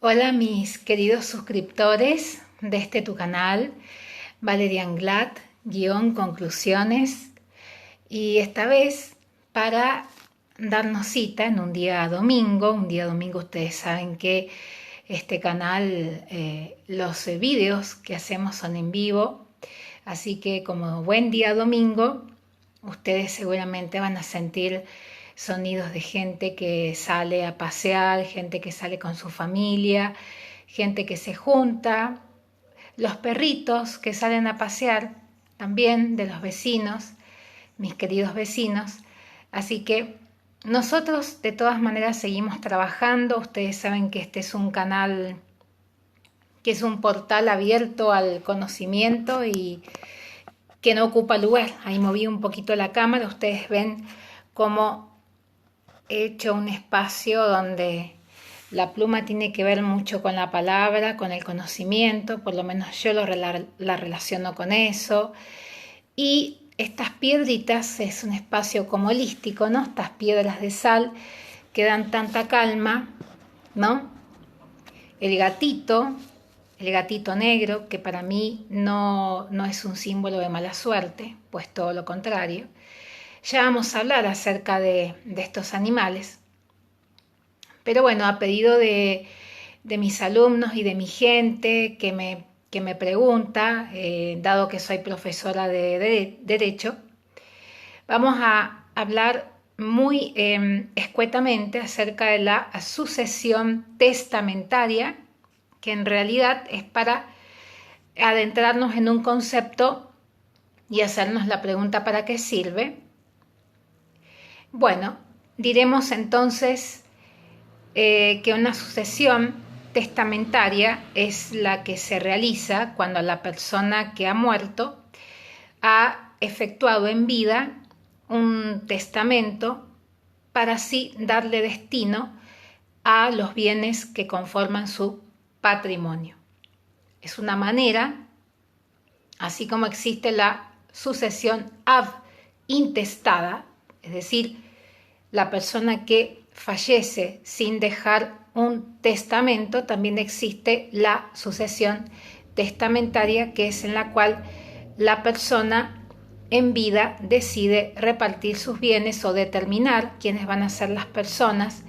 Hola mis queridos suscriptores de tu canal, Valerian Glad, conclusiones, y esta vez para darnos cita en un día domingo ustedes saben que este canal, los vídeos que hacemos son en vivo, así que como buen día domingo, ustedes seguramente van a sentir sonidos de gente que sale a pasear, gente que sale con su familia, gente que se junta, los perritos que salen a pasear, también de los vecinos, mis queridos vecinos. Así que nosotros de todas maneras seguimos trabajando. Ustedes saben que este es un canal, que es un portal abierto al conocimiento y que no ocupa lugar. Ahí moví un poquito la cámara, ustedes ven cómo he hecho un espacio donde la pluma tiene que ver mucho con la palabra, con el conocimiento, por lo menos yo la relaciono con eso. Y estas piedritas es un espacio como holístico, ¿no? Estas piedras de sal que dan tanta calma, ¿no? El gatito negro, que para mí no es un símbolo de mala suerte, pues todo lo contrario. Ya vamos a hablar acerca de estos animales. Pero bueno, a pedido de mis alumnos y de mi gente que me pregunta, dado que soy profesora de Derecho, vamos a hablar muy escuetamente acerca de la sucesión testamentaria, que en realidad es para adentrarnos en un concepto y hacernos la pregunta ¿para qué sirve? Bueno, diremos entonces que una sucesión testamentaria es la que se realiza cuando la persona que ha muerto ha efectuado en vida un testamento para así darle destino a los bienes que conforman su patrimonio. Es una manera, así como existe la sucesión ab intestada, es decir, la persona que fallece sin dejar un testamento, también existe la sucesión testamentaria, que es en la cual la persona en vida decide repartir sus bienes o determinar quiénes van a ser las personas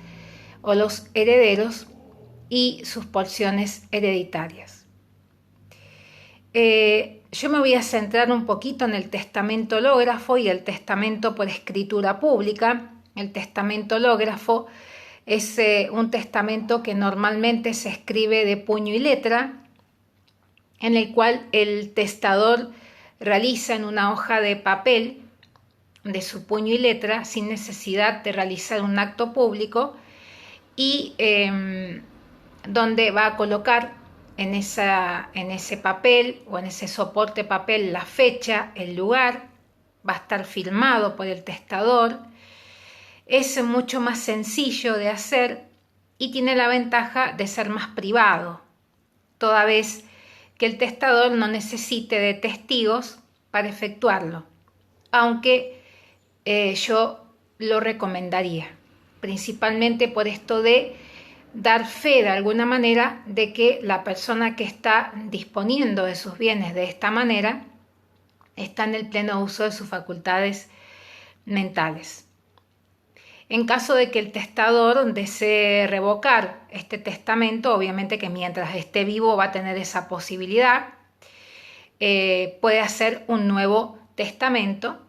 o los herederos y sus porciones hereditarias. Yo me voy a centrar un poquito en el testamento hológrafo y el testamento por escritura pública. El testamento hológrafo es un testamento que normalmente se escribe de puño y letra, en el cual el testador realiza en una hoja de papel de su puño y letra sin necesidad de realizar un acto público y donde va a colocar en ese papel o en ese soporte papel la fecha, el lugar, va a estar firmado por el testador. Es mucho más sencillo de hacer y tiene la ventaja de ser más privado, toda vez que el testador no necesite de testigos para efectuarlo, aunque yo lo recomendaría, principalmente por esto de dar fe de alguna manera de que la persona que está disponiendo de sus bienes de esta manera está en el pleno uso de sus facultades mentales. En caso de que el testador desee revocar este testamento, obviamente que mientras esté vivo va a tener esa posibilidad, puede hacer un nuevo testamento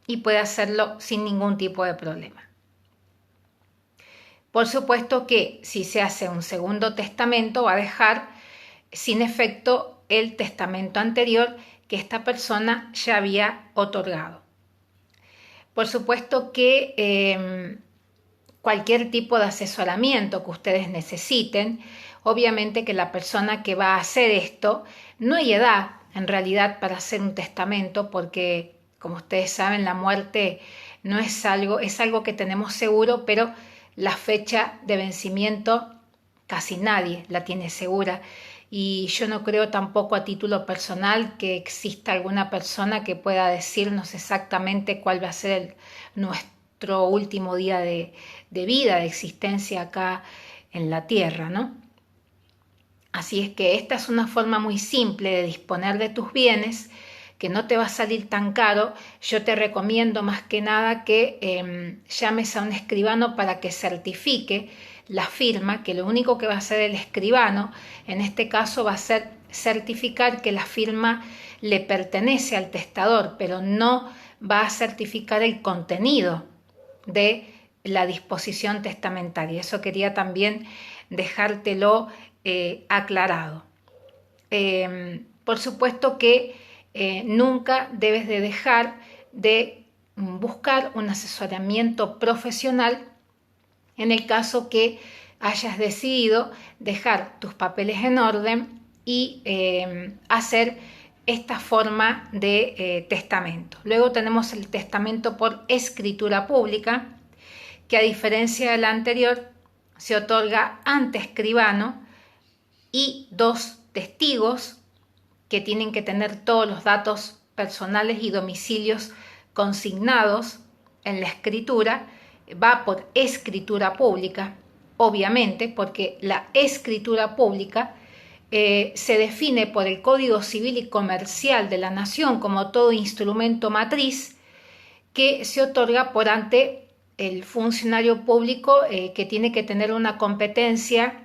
y puede hacerlo sin ningún tipo de problema. Por supuesto que si se hace un segundo testamento va a dejar sin efecto el testamento anterior que esta persona ya había otorgado. Por supuesto que cualquier tipo de asesoramiento que ustedes necesiten, obviamente que la persona que va a hacer esto no hay edad en realidad para hacer un testamento, porque como ustedes saben la muerte no es algo que tenemos seguro, pero la fecha de vencimiento casi nadie la tiene segura. Y yo no creo tampoco a título personal que exista alguna persona que pueda decirnos exactamente cuál va a ser nuestro último día de vida, de existencia acá en la Tierra, ¿no? Así es que esta es una forma muy simple de disponer de tus bienes, que no te va a salir tan caro. Yo te recomiendo más que nada que llames a un escribano para que certifique la firma, que lo único que va a hacer el escribano en este caso va a ser certificar que la firma le pertenece al testador, pero no va a certificar el contenido de la disposición testamentaria. Eso quería también dejártelo aclarado. Por supuesto que nunca debes de dejar de buscar un asesoramiento profesional en el caso que hayas decidido dejar tus papeles en orden y hacer esta forma de testamento. Luego tenemos el testamento por escritura pública, que a diferencia del anterior se otorga ante escribano y 2 testigos que tienen que tener todos los datos personales y domicilios consignados en la escritura. Va por escritura pública, obviamente, porque la escritura pública se define por el Código Civil y Comercial de la Nación como todo instrumento matriz que se otorga por ante el funcionario público que tiene que tener una competencia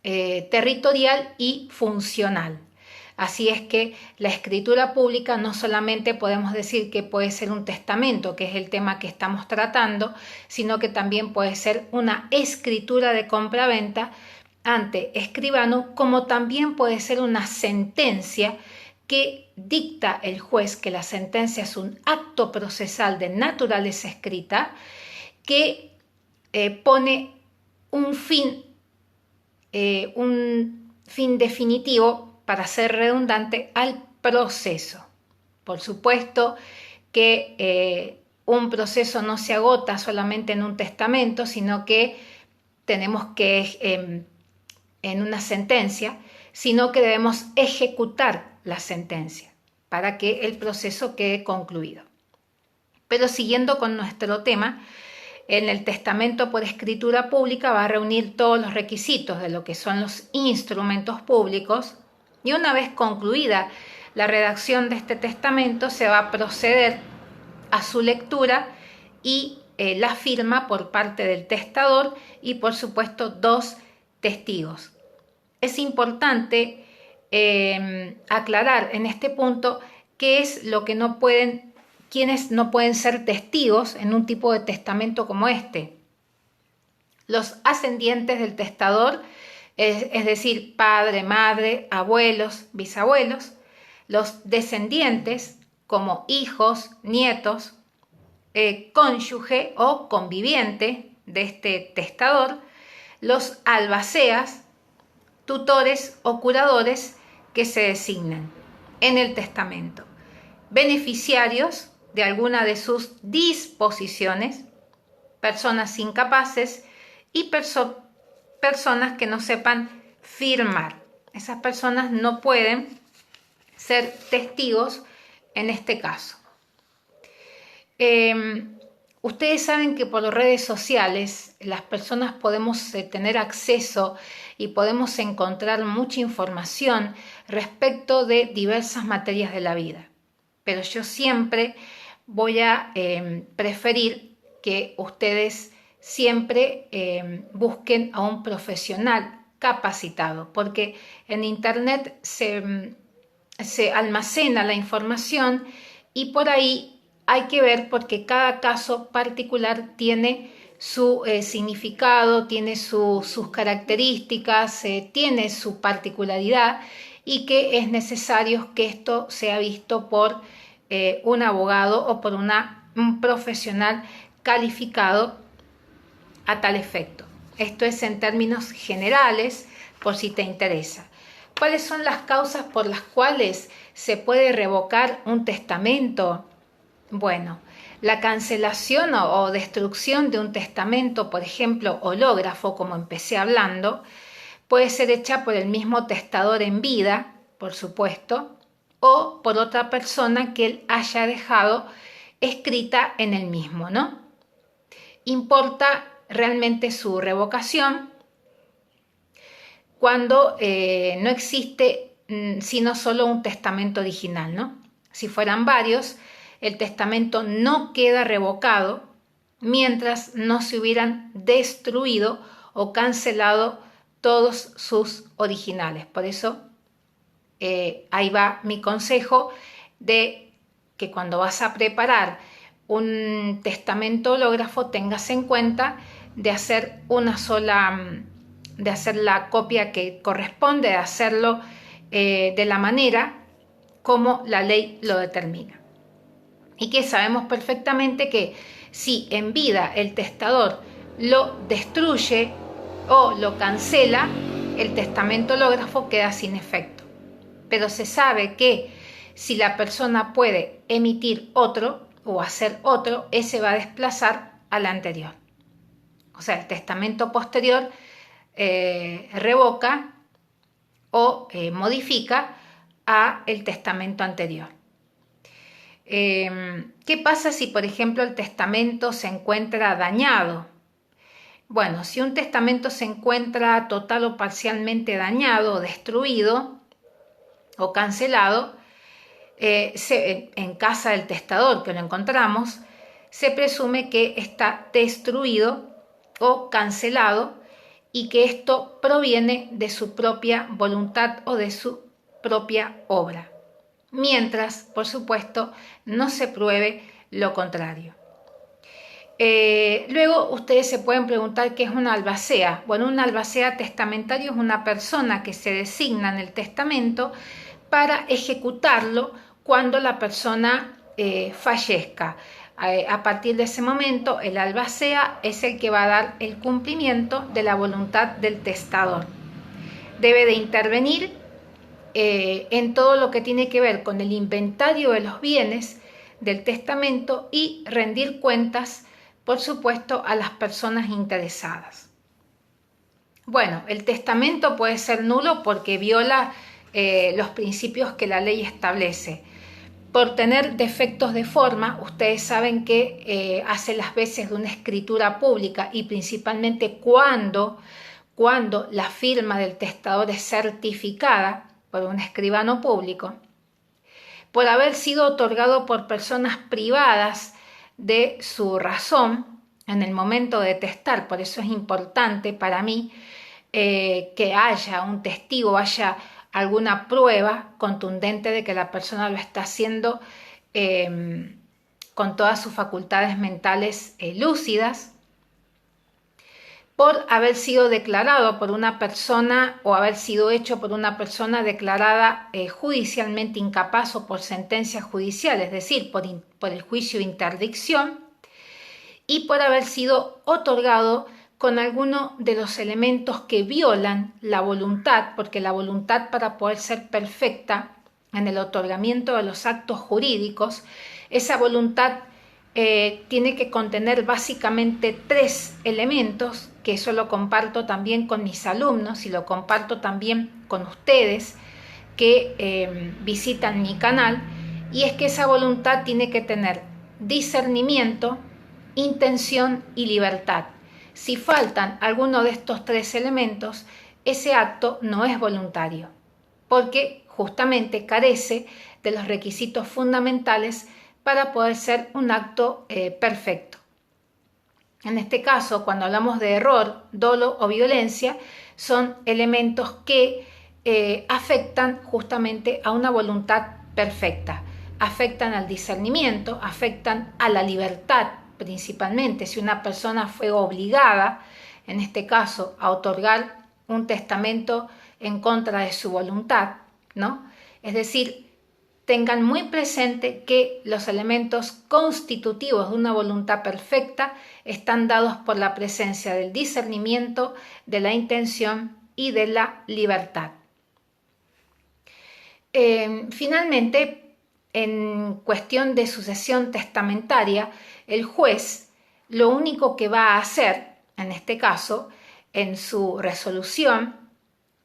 territorial y funcional. Así es que la escritura pública no solamente podemos decir que puede ser un testamento, que es el tema que estamos tratando, sino que también puede ser una escritura de compraventa ante escribano, como también puede ser una sentencia que dicta el juez, que la sentencia es un acto procesal de naturaleza escrita que pone un fin definitivo, para ser redundante, al proceso. Por supuesto que un proceso no se agota solamente en un testamento, sino que tenemos que, en una sentencia, sino que debemos ejecutar la sentencia para que el proceso quede concluido. Pero siguiendo con nuestro tema, en el testamento por escritura pública va a reunir todos los requisitos de lo que son los instrumentos públicos, y una vez concluida la redacción de este testamento se va a proceder a su lectura y la firma por parte del testador y por supuesto 2 testigos. Es importante aclarar en este punto qué es lo que no pueden, quiénes no pueden ser testigos en un tipo de testamento como este. Los ascendientes del testador, es decir, padre, madre, abuelos, bisabuelos, los descendientes como hijos, nietos, cónyuge o conviviente de este testador, los albaceas, tutores o curadores que se designen en el testamento, beneficiarios de alguna de sus disposiciones, personas incapaces y personas que no sepan firmar. Esas personas no pueden ser testigos en este caso. Ustedes saben que por las redes sociales las personas podemos tener acceso y podemos encontrar mucha información respecto de diversas materias de la vida. Pero yo siempre voy a preferir que ustedes siempre busquen a un profesional capacitado, porque en internet se almacena la información y por ahí hay que ver, porque cada caso particular tiene su significado, tiene sus características, tiene su particularidad, y que es necesario que esto sea visto por un abogado o por un profesional calificado a tal efecto. Esto es en términos generales, por si te interesa. ¿Cuáles son las causas por las cuales se puede revocar un testamento? Bueno, la cancelación o destrucción de un testamento, por ejemplo, hológrafo, como empecé hablando, puede ser hecha por el mismo testador en vida, por supuesto, o por otra persona que él haya dejado escrita en el mismo, ¿no? Importa realmente su revocación cuando no existe sino solo un testamento original, ¿no? Si fueran varios, el testamento no queda revocado mientras no se hubieran destruido o cancelado todos sus originales. Por eso ahí va mi consejo de que cuando vas a preparar un testamento hológrafo tengas en cuenta de hacer una sola, de hacer la copia que corresponde, de hacerlo de la manera como la ley lo determina. Y que sabemos perfectamente que si en vida el testador lo destruye o lo cancela, el testamento hológrafo queda sin efecto. Pero se sabe que si la persona puede emitir otro o hacer otro, ese va a desplazar al anterior. O sea, el testamento posterior revoca o modifica a el testamento anterior. ¿Qué pasa si, por ejemplo, el testamento se encuentra dañado? Bueno, si un testamento se encuentra total o parcialmente dañado, destruido o cancelado, en casa del testador que lo encontramos, se presume que está destruido o cancelado y que esto proviene de su propia voluntad o de su propia obra, mientras, por supuesto, no se pruebe lo contrario. Luego ustedes se pueden preguntar qué es una albacea. Bueno, un albacea testamentario es una persona que se designa en el testamento para ejecutarlo cuando la persona fallezca. A partir de ese momento, el albacea es el que va a dar el cumplimiento de la voluntad del testador. Debe de intervenir en todo lo que tiene que ver con el inventario de los bienes del testamento y rendir cuentas, por supuesto, a las personas interesadas. Bueno, el testamento puede ser nulo porque viola los principios que la ley establece. Por tener defectos de forma, ustedes saben que hace las veces de una escritura pública y principalmente cuando la firma del testador es certificada por un escribano público, por haber sido otorgado por personas privadas de su razón en el momento de testar. Por eso es importante para mí que haya un testigo, haya alguna prueba contundente de que la persona lo está haciendo con todas sus facultades mentales lúcidas, por haber sido declarado por una persona o haber sido hecho por una persona declarada judicialmente incapaz o por sentencia judicial, es decir, por el juicio de interdicción, y por haber sido otorgado con alguno de los elementos que violan la voluntad, porque la voluntad, para poder ser perfecta en el otorgamiento de los actos jurídicos, esa voluntad tiene que contener básicamente 3 elementos, que eso lo comparto también con mis alumnos y lo comparto también con ustedes que visitan mi canal, y es que esa voluntad tiene que tener discernimiento, intención y libertad. Si faltan alguno de estos 3 elementos, ese acto no es voluntario, porque justamente carece de los requisitos fundamentales para poder ser un acto perfecto. En este caso, cuando hablamos de error, dolo o violencia, son elementos que afectan justamente a una voluntad perfecta, afectan al discernimiento, afectan a la libertad principalmente. Si una persona fue obligada, en este caso, a otorgar un testamento en contra de su voluntad, ¿no? Es decir, tengan muy presente que los elementos constitutivos de una voluntad perfecta están dados por la presencia del discernimiento, de la intención y de la libertad. Finalmente, en cuestión de sucesión testamentaria, el juez lo único que va a hacer, en este caso, en su resolución,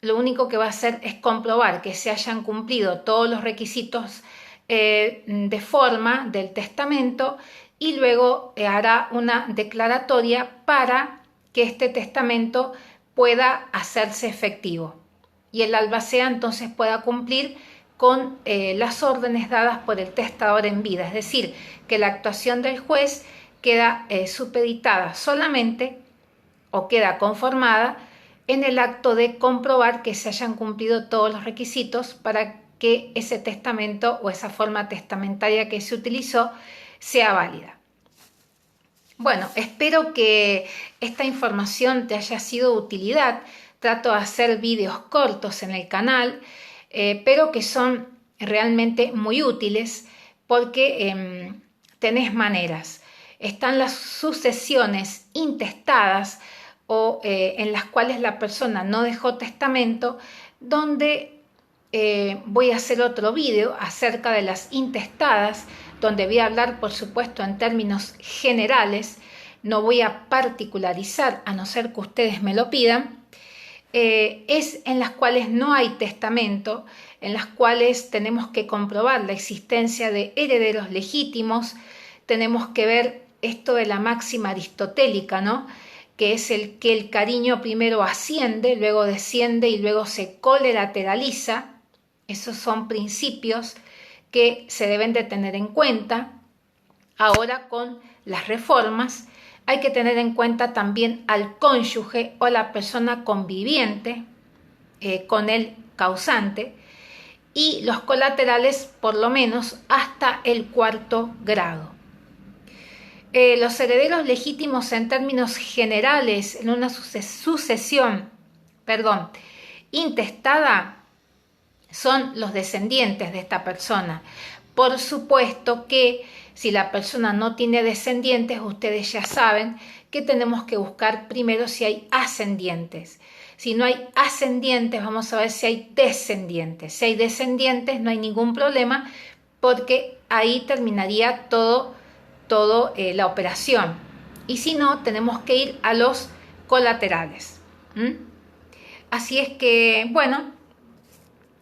lo único que va a hacer es comprobar que se hayan cumplido todos los requisitos de forma del testamento, y luego hará una declaratoria para que este testamento pueda hacerse efectivo. y el albacea entonces pueda cumplir con las órdenes dadas por el testador en vida, es decir, que la actuación del juez queda supeditada solamente o queda conformada en el acto de comprobar que se hayan cumplido todos los requisitos para que ese testamento o esa forma testamentaria que se utilizó sea válida. Bueno, espero que esta información te haya sido de utilidad. Trato de hacer vídeos cortos en el canal, pero que son realmente muy útiles porque tenés maneras. Están las sucesiones intestadas o en las cuales la persona no dejó testamento, donde voy a hacer otro vídeo acerca de las intestadas, donde voy a hablar, por supuesto, en términos generales, no voy a particularizar, a no ser que ustedes me lo pidan. Es en las cuales no hay testamento, en las cuales tenemos que comprobar la existencia de herederos legítimos, tenemos que ver esto de la máxima aristotélica, ¿no? Que es que el cariño primero asciende, luego desciende y luego se colateraliza. Esos son principios que se deben de tener en cuenta. Ahora con las reformas hay que tener en cuenta también al cónyuge o la persona conviviente con el causante y los colaterales por lo menos hasta el cuarto grado. Los herederos legítimos en términos generales en una sucesión intestada son los descendientes de esta persona. Por supuesto que si la persona no tiene descendientes, ustedes ya saben que tenemos que buscar primero si hay ascendientes. Si no hay ascendientes, vamos a ver si hay descendientes. Si hay descendientes, no hay ningún problema porque ahí terminaría todo la operación. Y si no, tenemos que ir a los colaterales. Así es que, bueno,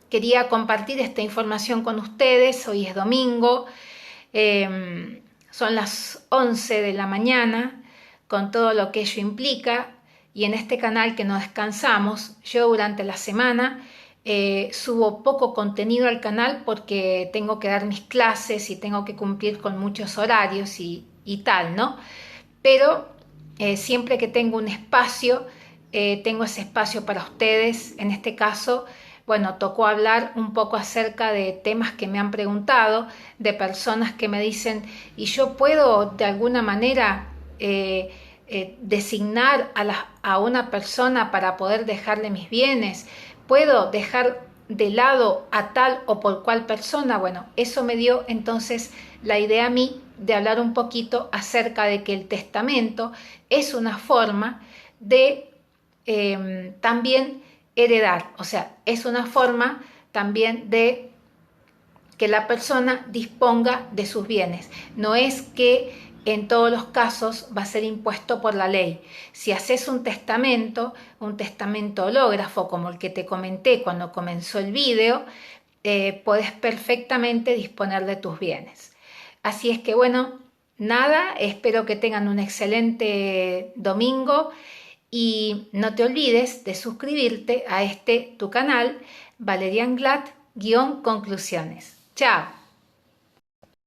quería compartir esta información con ustedes. Hoy es domingo, son las 11 de la mañana, con todo lo que ello implica. Y en este canal que no descansamos, yo durante la semana subo poco contenido al canal porque tengo que dar mis clases y tengo que cumplir con muchos horarios y tal, ¿no? Pero siempre que tengo un espacio, tengo ese espacio para ustedes. En este caso, bueno, tocó hablar un poco acerca de temas que me han preguntado, de personas que me dicen, ¿y yo puedo de alguna manera designar a una persona para poder dejarle mis bienes? ¿Puedo dejar de lado a tal o por cual persona? Bueno, eso me dio entonces la idea a mí de hablar un poquito acerca de que el testamento es una forma de también heredar, o sea, es una forma también de que la persona disponga de sus bienes. No es que en todos los casos va a ser impuesto por la ley. Si haces un testamento hológrafo como el que te comenté cuando comenzó el video, puedes perfectamente disponer de tus bienes. Así es que bueno, nada, espero que tengan un excelente domingo y no te olvides de suscribirte a tu canal, Valeria Anglad-Conclusiones. Chao.